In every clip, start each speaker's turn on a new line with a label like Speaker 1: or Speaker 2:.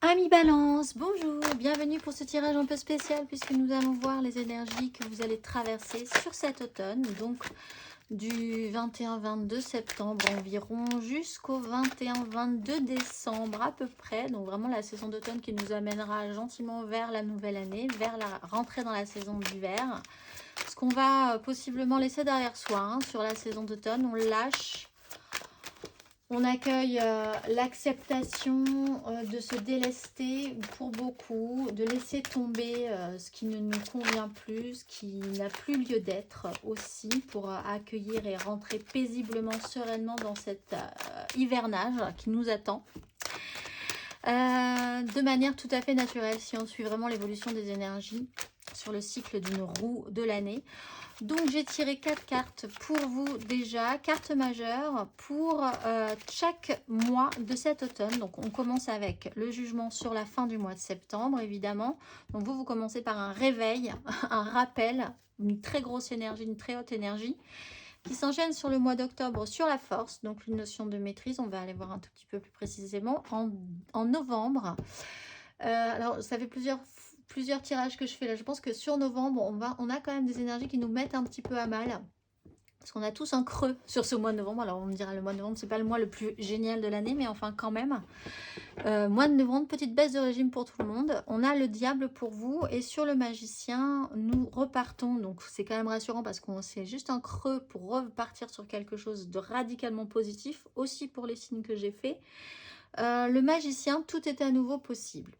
Speaker 1: Amis Balance, bonjour, bienvenue pour ce tirage un peu spécial puisque nous allons voir les énergies que vous allez traverser sur cet automne, donc du 21-22 septembre environ jusqu'au 21-22 décembre à peu près, donc vraiment la saison d'automne qui nous amènera gentiment vers la nouvelle année, vers la rentrée dans la saison d'hiver. Ce qu'on va possiblement laisser derrière soi sur la saison d'automne, on lâche. On accueille l'acceptation de se délester pour beaucoup, de laisser tomber ce qui ne nous convient plus, ce qui n'a plus lieu d'être aussi, pour accueillir et rentrer paisiblement, sereinement dans cet hivernage qui nous attend. De manière tout à fait naturelle, si on suit vraiment l'évolution des énergies sur le cycle d'une roue de l'année. Donc j'ai tiré 4 cartes pour vous déjà, cartes majeures pour chaque mois de cet automne. Donc on commence avec le jugement sur la fin du mois de septembre évidemment. Donc vous commencez par un réveil, un rappel, une très grosse énergie, une très haute énergie qui s'enchaîne sur le mois d'octobre sur la force, donc une notion de maîtrise. On va aller voir un tout petit peu plus précisément en novembre. Alors ça fait plusieurs tirages que je fais là. Je pense que sur novembre, on a quand même des énergies qui nous mettent un petit peu à mal. Parce qu'on a tous un creux sur ce mois de novembre. Alors on me dira, le mois de novembre, c'est pas le mois le plus génial de l'année, mais enfin quand même. Mois de novembre, petite baisse de régime pour tout le monde. On a le diable pour vous. Et sur le magicien, nous repartons. Donc c'est quand même rassurant parce qu'on c'est juste un creux pour repartir sur quelque chose de radicalement positif. Aussi pour les signes que j'ai fait. Le magicien, tout est à nouveau possible.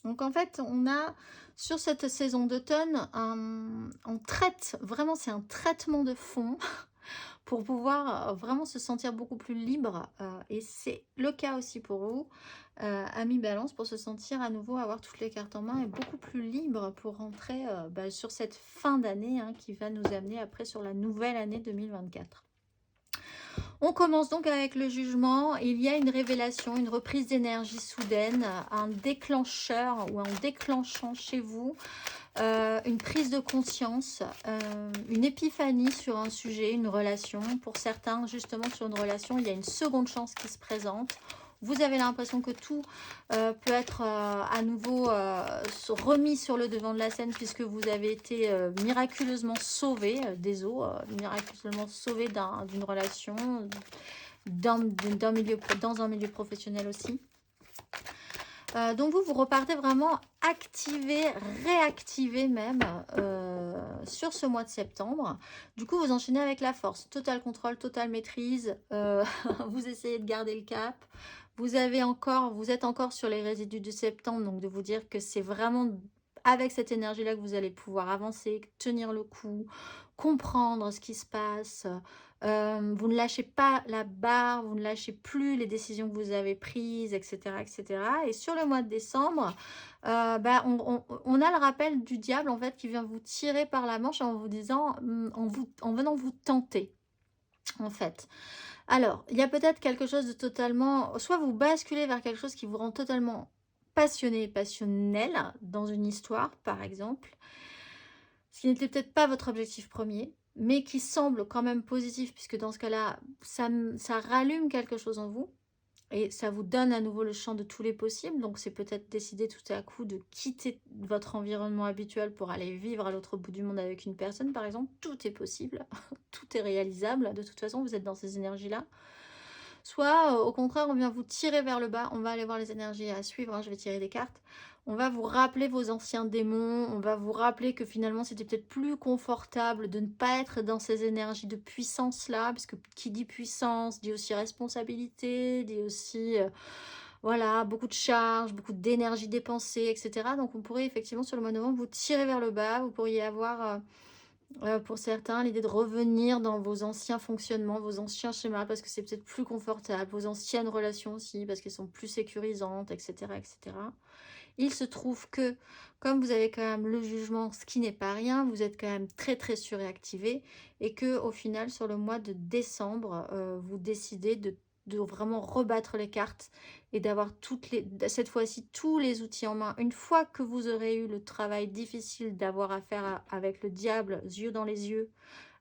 Speaker 1: Donc en fait, on a sur cette saison d'automne, on traite, vraiment c'est un traitement de fond pour pouvoir vraiment se sentir beaucoup plus libre. Et c'est le cas aussi pour vous, amis Balance, pour se sentir à nouveau, avoir toutes les cartes en main et beaucoup plus libre pour rentrer sur cette fin d'année qui va nous amener après sur la nouvelle année 2024. On commence donc avec le jugement. Il y a une révélation, une reprise d'énergie soudaine, un déclencheur ou en déclenchant chez vous une prise de conscience, une épiphanie sur un sujet, une relation. Pour certains, justement sur une relation, il y a une seconde chance qui se présente. Vous avez l'impression que tout peut être à nouveau remis sur le devant de la scène puisque vous avez été miraculeusement sauvé des eaux, miraculeusement sauvé d'une relation, dans un milieu professionnel aussi. Donc vous repartez vraiment activé, réactivé même sur ce mois de septembre. Du coup, vous enchaînez avec la force. Total contrôle, totale maîtrise. Vous essayez de garder le cap. Vous êtes encore sur les résidus de septembre. Donc de vous dire que c'est vraiment avec cette énergie-là que vous allez pouvoir avancer, tenir le coup, comprendre ce qui se passe. Vous ne lâchez pas la barre, vous ne lâchez plus les décisions que vous avez prises, etc. etc. Et sur le mois de décembre, on a le rappel du diable en fait qui vient vous tirer par la manche en vous disant, en venant vous tenter en fait. Alors, il y a peut-être quelque chose de totalement... Soit vous basculez vers quelque chose qui vous rend totalement passionné, passionnel dans une histoire par exemple, ce qui n'était peut-être pas votre objectif premier, mais qui semble quand même positif, puisque dans ce cas-là, ça rallume quelque chose en vous, et ça vous donne à nouveau le champ de tous les possibles. Donc c'est peut-être décider tout à coup de quitter votre environnement habituel pour aller vivre à l'autre bout du monde avec une personne, par exemple. Tout est possible, tout est réalisable. De toute façon, vous êtes dans ces énergies-là. Soit, au contraire, on vient vous tirer vers le bas. On va aller voir les énergies à suivre. Je vais tirer des cartes. On va vous rappeler vos anciens démons. On va vous rappeler que finalement, c'était peut-être plus confortable de ne pas être dans ces énergies de puissance-là. Parce que qui dit puissance, dit aussi responsabilité, dit aussi... voilà, beaucoup de charges, beaucoup d'énergie dépensée, etc. Donc, on pourrait effectivement, sur le mois de novembre, vous tirer vers le bas. Vous pourriez avoir... pour certains, l'idée de revenir dans vos anciens fonctionnements, vos anciens schémas, parce que c'est peut-être plus confortable, vos anciennes relations aussi, parce qu'elles sont plus sécurisantes, etc., etc. Il se trouve que, comme vous avez quand même le jugement, ce qui n'est pas rien, vous êtes quand même très très surréactivé, et que au final, sur le mois de décembre, vous décidez de vraiment rebattre les cartes et d'avoir cette fois-ci tous les outils en main. Une fois que vous aurez eu le travail difficile d'avoir affaire avec le diable, yeux dans les yeux,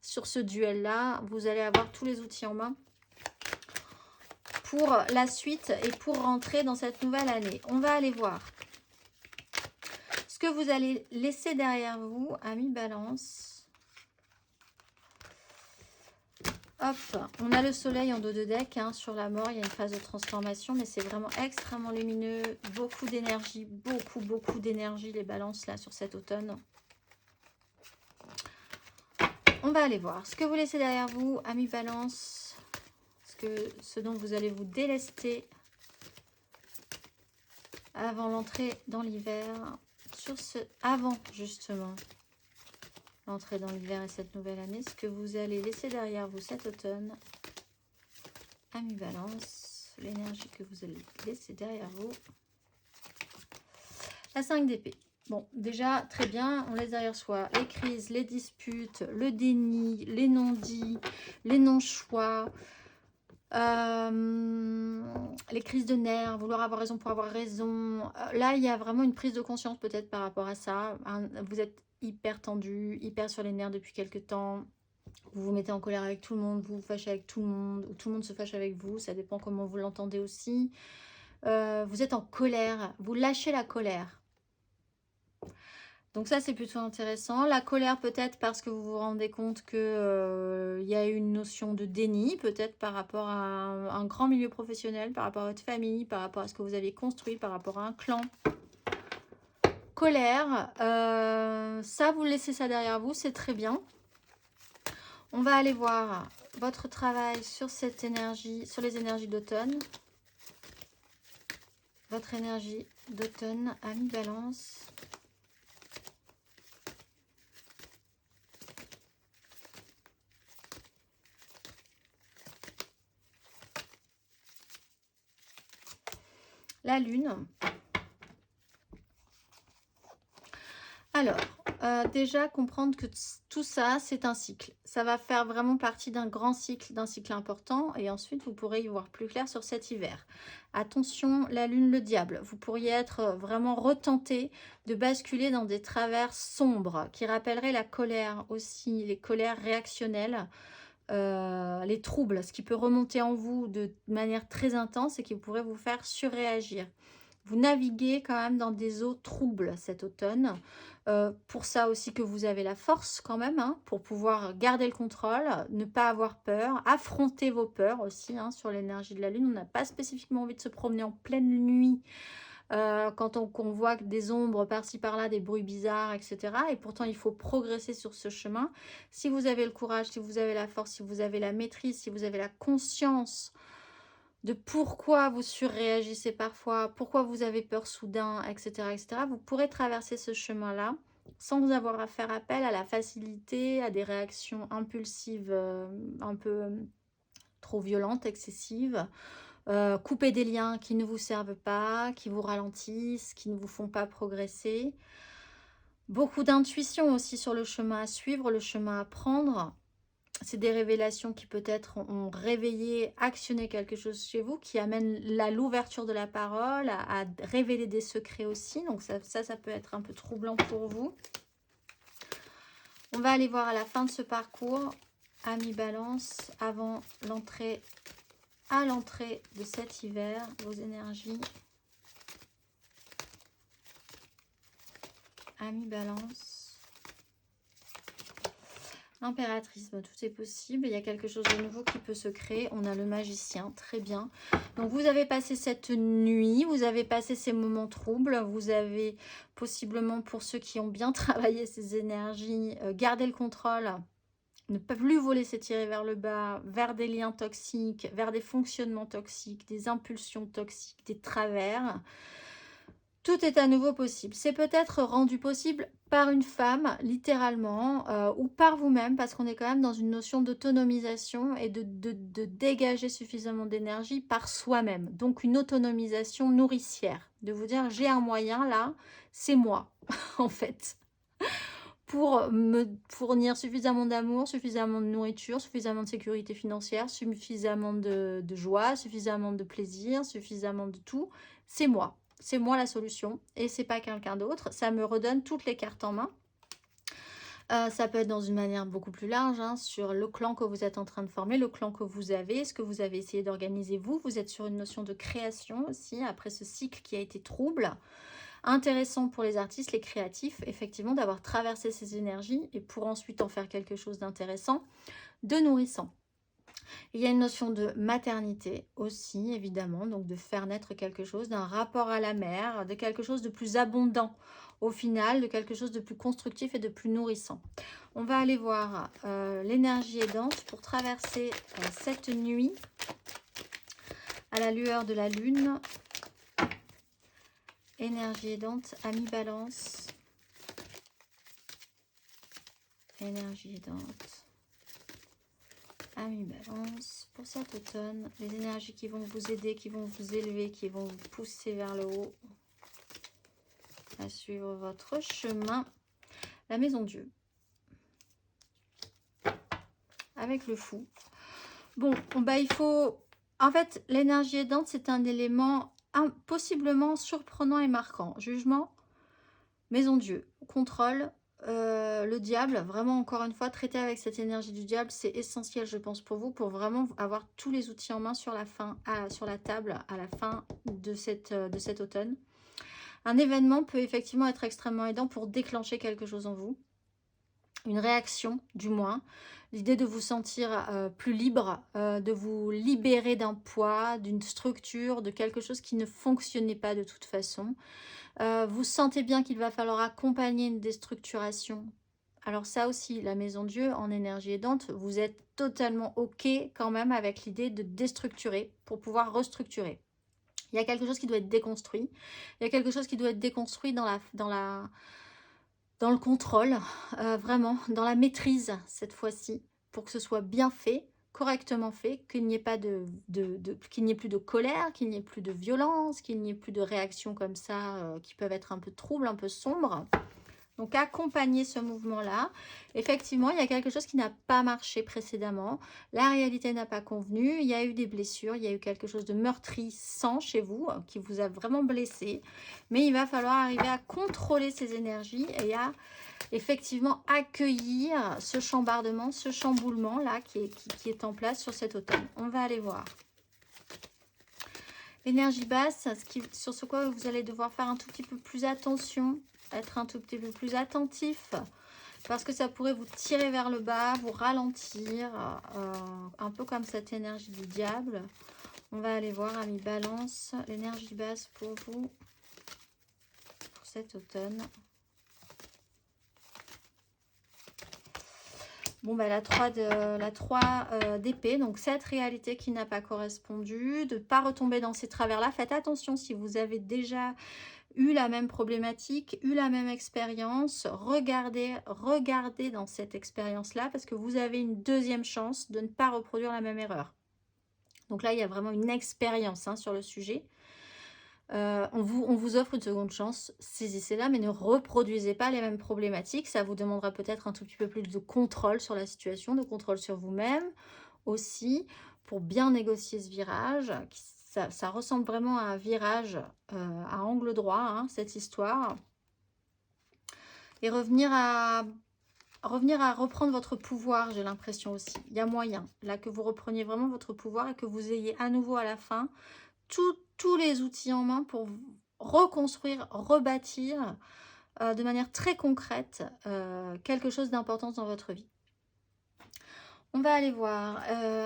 Speaker 1: sur ce duel-là, vous allez avoir tous les outils en main pour la suite et pour rentrer dans cette nouvelle année. On va aller voir ce que vous allez laisser derrière vous, amis Balance. Hop, on a le soleil en dos de deck, hein, sur la mort, il y a une phase de transformation, mais c'est vraiment extrêmement lumineux, beaucoup d'énergie, beaucoup d'énergie les balances là sur cet automne. On va aller voir ce que vous laissez derrière vous, amis Balance, ce dont vous allez vous délester avant l'entrée dans l'hiver, avant justement l'entrée dans l'hiver et cette nouvelle année, ce que vous allez laisser derrière vous cet automne, amis Balance, l'énergie que vous allez laisser derrière vous. La 5 d'épée. Bon, déjà, très bien, on laisse derrière soi les crises, les disputes, le déni, les non-dits, les non-choix, les crises de nerfs, vouloir avoir raison pour avoir raison. Là, il y a vraiment une prise de conscience peut-être par rapport à ça. Vous êtes hyper tendu, hyper sur les nerfs depuis quelques temps. Vous vous mettez en colère avec tout le monde, vous vous fâchez avec tout le monde, ou tout le monde se fâche avec vous, ça dépend comment vous l'entendez aussi. Vous êtes en colère, vous lâchez la colère. Donc ça, c'est plutôt intéressant. La colère, peut-être parce que vous vous rendez compte qu'il y a une notion de déni, peut-être par rapport à un grand milieu professionnel, par rapport à votre famille, par rapport à ce que vous avez construit, par rapport à un clan. Colère, ça, vous laissez ça derrière vous, c'est très bien. On va aller voir votre travail sur cette énergie, sur les énergies d'automne. Votre énergie d'automne, amis Balance. La lune. Alors, déjà comprendre que tout ça, c'est un cycle. Ça va faire vraiment partie d'un grand cycle, d'un cycle important. Et ensuite, vous pourrez y voir plus clair sur cet hiver. Attention, la lune, le diable. Vous pourriez être vraiment retenté de basculer dans des travers sombres qui rappelleraient la colère aussi, les colères réactionnelles. Les troubles, ce qui peut remonter en vous de manière très intense et qui pourrait vous faire surréagir. Vous naviguez quand même dans des eaux troubles cet automne. Pour ça aussi que vous avez la force quand même, hein, pour pouvoir garder le contrôle, ne pas avoir peur, affronter vos peurs aussi, hein, sur l'énergie de la lune. On n'a pas spécifiquement envie de se promener en pleine nuit quand on voit des ombres par-ci par-là, des bruits bizarres, etc. Et pourtant, il faut progresser sur ce chemin. Si vous avez le courage, si vous avez la force, si vous avez la maîtrise, si vous avez la conscience de pourquoi vous surréagissez parfois, pourquoi vous avez peur soudain, etc., etc., vous pourrez traverser ce chemin-là sans avoir à faire appel à la facilité, à des réactions impulsives un peu trop violentes, excessives. Couper des liens qui ne vous servent pas, qui vous ralentissent, qui ne vous font pas progresser. Beaucoup d'intuition aussi sur le chemin à suivre, le chemin à prendre. C'est des révélations qui peut-être ont réveillé, actionné quelque chose chez vous, qui amène l'ouverture de la parole, à révéler des secrets aussi. Donc ça peut être un peu troublant pour vous. On va aller voir à la fin de ce parcours, amis Balance, avant l'entrée, à l'entrée de cet hiver, vos énergies. Amis Balance. Impératrice, tout est possible. Il y a quelque chose de nouveau qui peut se créer. On a le magicien, très bien. Donc vous avez passé cette nuit, vous avez passé ces moments troubles. Vous avez possiblement, pour ceux qui ont bien travaillé ces énergies, gardé le contrôle. Ne pas plus vous laisser tirer vers le bas, vers des liens toxiques, vers des fonctionnements toxiques, des impulsions toxiques, des travers. Tout est à nouveau possible. C'est peut-être rendu possible par une femme, littéralement, ou par vous-même, parce qu'on est quand même dans une notion d'autonomisation et de dégager suffisamment d'énergie par soi-même. Donc une autonomisation nourricière, de vous dire j'ai un moyen là, c'est moi, en fait. Pour me fournir suffisamment d'amour, suffisamment de nourriture, suffisamment de sécurité financière, suffisamment de joie, suffisamment de plaisir, suffisamment de tout. C'est moi. C'est moi la solution et c'est pas quelqu'un d'autre. Ça me redonne toutes les cartes en main. Ça peut être dans une manière beaucoup plus large, hein, sur le clan que vous êtes en train de former, le clan que vous avez, ce que vous avez essayé d'organiser vous. Vous êtes sur une notion de création aussi, après ce cycle qui a été trouble. Intéressant pour les artistes, les créatifs, effectivement, d'avoir traversé ces énergies et pour ensuite en faire quelque chose d'intéressant, de nourrissant. Il y a une notion de maternité aussi, évidemment, donc de faire naître quelque chose, d'un rapport à la mère, de quelque chose de plus abondant au final, de quelque chose de plus constructif et de plus nourrissant. On va aller voir l'énergie aidante pour traverser cette nuit à la lueur de la lune. Énergie aidante, ami balance. Énergie aidante. Ami balance, pour cet automne, les énergies qui vont vous aider, qui vont vous élever, qui vont vous pousser vers le haut, à suivre votre chemin. La maison Dieu, avec le fou. Bon, bah il faut... En fait, l'énergie aidante, c'est un élément possiblement surprenant et marquant. Jugement, maison Dieu, contrôle, le diable, vraiment encore une fois, traiter avec cette énergie du diable, c'est essentiel je pense pour vous, pour vraiment avoir tous les outils en main sur la table à la fin de cet automne. Un événement peut effectivement être extrêmement aidant pour déclencher quelque chose en vous, une réaction du moins, l'idée de vous sentir plus libre, de vous libérer d'un poids, d'une structure, de quelque chose qui ne fonctionnait pas de toute façon. Vous sentez bien qu'il va falloir accompagner une déstructuration. Alors ça aussi, la maison Dieu en énergie aidante, vous êtes totalement OK quand même avec l'idée de déstructurer pour pouvoir restructurer. Il y a quelque chose qui doit être déconstruit. Il y a quelque chose qui doit être déconstruit dans le contrôle, vraiment, dans la maîtrise cette fois-ci, pour que ce soit bien fait, correctement fait, qu'il n'y ait pas qu'il n'y ait plus de colère, qu'il n'y ait plus de violence, qu'il n'y ait plus de réactions comme ça qui peuvent être un peu troubles, un peu sombres. Donc accompagner ce mouvement-là. Effectivement, il y a quelque chose qui n'a pas marché précédemment. La réalité n'a pas convenu. Il y a eu des blessures, il y a eu quelque chose de meurtrissant chez vous qui vous a vraiment blessé. Mais il va falloir arriver à contrôler ces énergies et à effectivement accueillir ce chambardement, ce chamboulement là qui est en place sur cet automne. On va aller voir. L'énergie basse, sur ce quoi vous allez devoir faire un tout petit peu plus attention, être un tout petit peu plus attentif, parce que ça pourrait vous tirer vers le bas, vous ralentir, un peu comme cette énergie du diable. On va aller voir, amis balance, l'énergie basse pour vous, pour cet automne. Bon, bah, la 3 d'épée, donc cette réalité qui n'a pas correspondu, de ne pas retomber dans ces travers-là. Faites attention si vous avez déjà eu la même problématique, eu la même expérience. Regardez dans cette expérience-là parce que vous avez une deuxième chance de ne pas reproduire la même erreur. Donc là, il y a vraiment une expérience sur le sujet. On vous offre une seconde chance, saisissez-la, mais ne reproduisez pas les mêmes problématiques. Ça vous demandera peut-être un tout petit peu plus de contrôle sur la situation, de contrôle sur vous-même aussi, pour bien négocier ce virage. Ça ressemble vraiment à un virage à angle droit, cette histoire. Et revenir à reprendre votre pouvoir, j'ai l'impression aussi. Il y a moyen, là, que vous repreniez vraiment votre pouvoir et que vous ayez à nouveau à la fin tous les outils en main pour reconstruire, rebâtir de manière très concrète quelque chose d'important dans votre vie. On va aller voir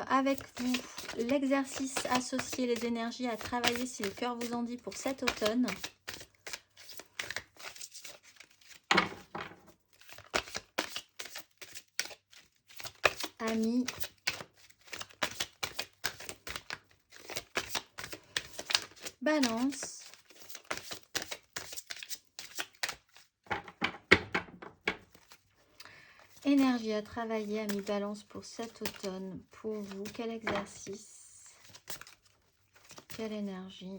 Speaker 1: avec vous l'exercice associé, les énergies à travailler si le cœur vous en dit pour cet automne. Amis, balance, énergie à travailler, amis balance pour cet automne. Pour vous, quel exercice, quelle énergie,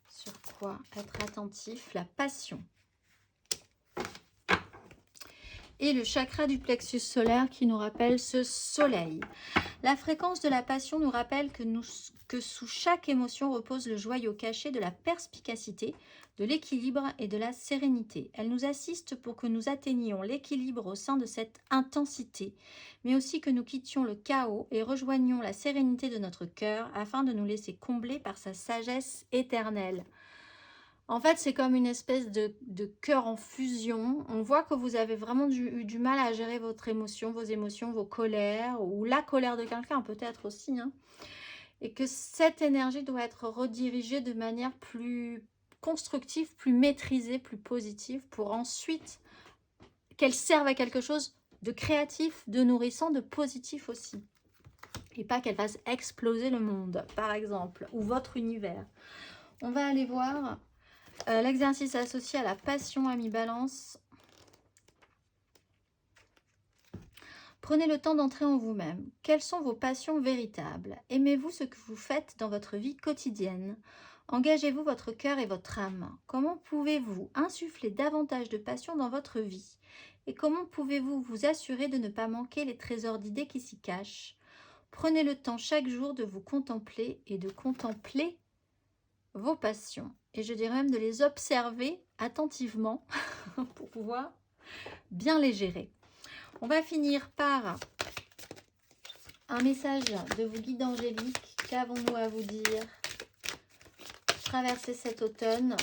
Speaker 1: sur quoi être attentif, la passion. Et le chakra du plexus solaire qui nous rappelle ce soleil. La fréquence de la passion nous rappelle que sous chaque émotion repose le joyau caché de la perspicacité, de l'équilibre et de la sérénité. Elle nous assiste pour que nous atteignions l'équilibre au sein de cette intensité, mais aussi que nous quittions le chaos et rejoignions la sérénité de notre cœur afin de nous laisser combler par sa sagesse éternelle. En fait, c'est comme une espèce de cœur en fusion. On voit que vous avez vraiment eu du mal à gérer vos émotions, vos colères, ou la colère de quelqu'un peut-être aussi, hein. Et que cette énergie doit être redirigée de manière plus constructive, plus maîtrisée, plus positive, pour ensuite qu'elle serve à quelque chose de créatif, de nourrissant, de positif aussi. Et pas qu'elle fasse exploser le monde, par exemple, ou votre univers. On va aller voir l'exercice associé à la passion, ami Balance. Prenez le temps d'entrer en vous-même. Quelles sont vos passions véritables? Aimez-vous ce que vous faites dans votre vie quotidienne? Engagez-vous votre cœur et votre âme? Comment pouvez-vous insuffler davantage de passion dans votre vie? Et comment pouvez-vous vous assurer de ne pas manquer les trésors d'idées qui s'y cachent? Prenez le temps chaque jour de vous contempler et de contempler vos passions. Et je dirais même de les observer attentivement pour pouvoir bien les gérer. On va finir par un message de vos guides angéliques. Qu'avons-nous à vous dire? Traverser cet automne.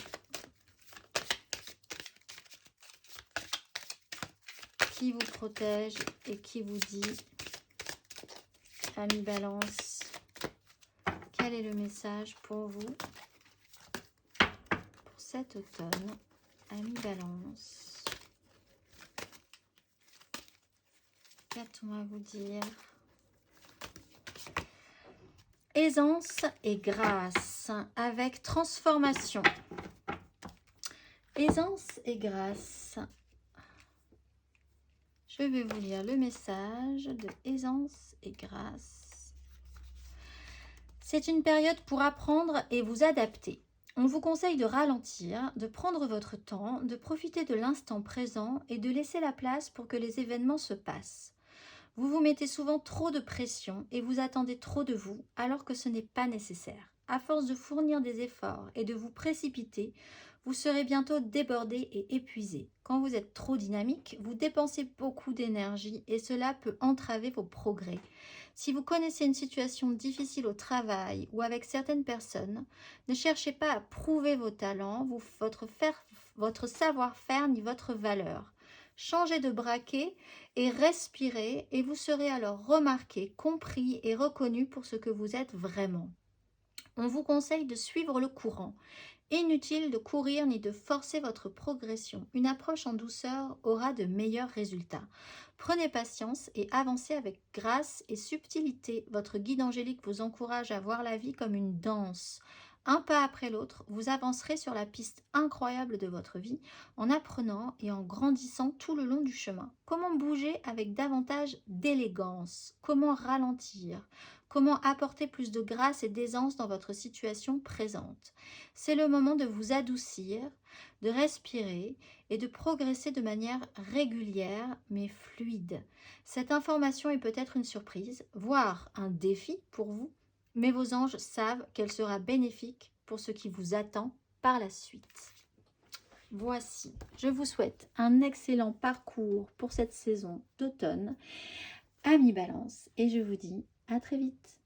Speaker 1: Qui vous protège et qui vous dit, ami Balance, quel est le message pour vous pour cet automne, ami Balance? Qu'a-t-on à vous dire? Aisance et grâce avec transformation. Aisance et grâce. Je vais vous lire le message de aisance et grâce. C'est une période pour apprendre et vous adapter. On vous conseille de ralentir, de prendre votre temps, de profiter de l'instant présent et de laisser la place pour que les événements se passent. Vous vous mettez souvent trop de pression et vous attendez trop de vous alors que ce n'est pas nécessaire. À force de fournir des efforts et de vous précipiter, vous serez bientôt débordé et épuisé. Quand vous êtes trop dynamique, vous dépensez beaucoup d'énergie et cela peut entraver vos progrès. Si vous connaissez une situation difficile au travail ou avec certaines personnes, ne cherchez pas à prouver vos talents, votre savoir-faire ni votre valeur. Changez de braquet et respirez et vous serez alors remarqué, compris et reconnu pour ce que vous êtes vraiment. On vous conseille de suivre le courant. Inutile de courir ni de forcer votre progression. Une approche en douceur aura de meilleurs résultats. Prenez patience et avancez avec grâce et subtilité. Votre guide angélique vous encourage à voir la vie comme une danse. Un pas après l'autre, vous avancerez sur la piste incroyable de votre vie en apprenant et en grandissant tout le long du chemin. Comment bouger avec davantage d'élégance? Comment ralentir? Comment apporter plus de grâce et d'aisance dans votre situation présente? C'est le moment de vous adoucir, de respirer et de progresser de manière régulière mais fluide. Cette information est peut-être une surprise, voire un défi pour vous, mais vos anges savent qu'elle sera bénéfique pour ce qui vous attend par la suite. Voici, je vous souhaite un excellent parcours pour cette saison d'automne, amis Balance, et je vous dis à très vite.